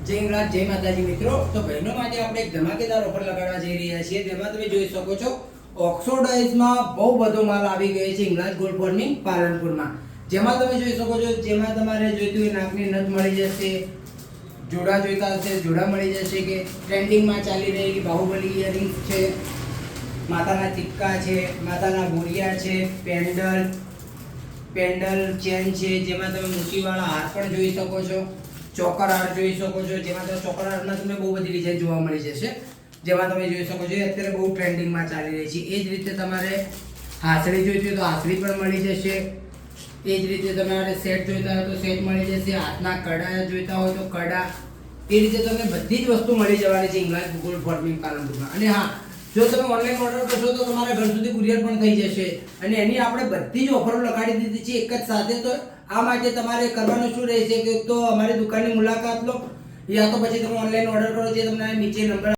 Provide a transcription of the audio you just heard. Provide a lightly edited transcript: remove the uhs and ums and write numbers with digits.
જય હિંગળાજ જય માતાજી મિત્રો। તો બહેનો માટે આપણે એક ધમાકેદાર ઓફર લગાડવા જઈ રહ્યા છીએ, જેમાં તમે જોઈ શકો છો ઓક્સોડાઇઝમાં બહુ બધો માલ આવી ગયો છે હિંગળાજ ગોલ્ડ ફાર્મિંગ પાલનપુરમાં। જેમાં તમે જોઈ શકો છો, જેમાં તમારે જોઈતું હોય નાકની નથ મળી જશે, જોડા જોઈતા હશે જોડા મળી જશે, કે ટ્રેન્ડિંગમાં ચાલી રહેલી બાહુબલી ઇયરિંગ્સ છે, માથાના ટીક્કા છે, માથાના બોરિયા છે, પેન્ડલ ચેન છે, જેમાં તમે મોતીવાળા હાર પણ જોઈ શકો છો, ચોકર હાર જોઈ શકો છો, જેમાં તમે ચોકર હારમાં તમને બહુ બધી ડિઝાઇન જોવા મળી જશે। જેમાં તમે જોઈ શકો છો અત્યારે બહુ ટ્રેન્ડિંગમાં ચાલી રહી છે। એ જ રીતે તમારે હાસડી જોઈતી હોય તો હાસડી પણ મળી જશે। એ જ રીતે તમારે સેટ જોઈતા હોય તો સેટ મળી જશે, હાથના કડા જોઈતા હોય તો કડા, એ રીતે તમને બધી જ વસ્તુ મળી જવાની છે હિંગળાજ ગોલ્ડ ફાર્મિંગ પાલનપુરમાં। અને હા, જો તમે ઓનલાઈન ઓર્ડર કરશો તો તમારા ઘર સુધી કુરિયર પણ થઈ જશે। અને એની આપણે બધી જ ઓફરો લગાડી દીધી છે એક જ સાથે। તો આ માટે તમારે કરવાનું શું રહેશે કે તો અમારી દુકાનની મુલાકાત લો, યા તો પછી તમે ઓનલાઈન ઓર્ડર કરો, જે તમને નીચે નંબર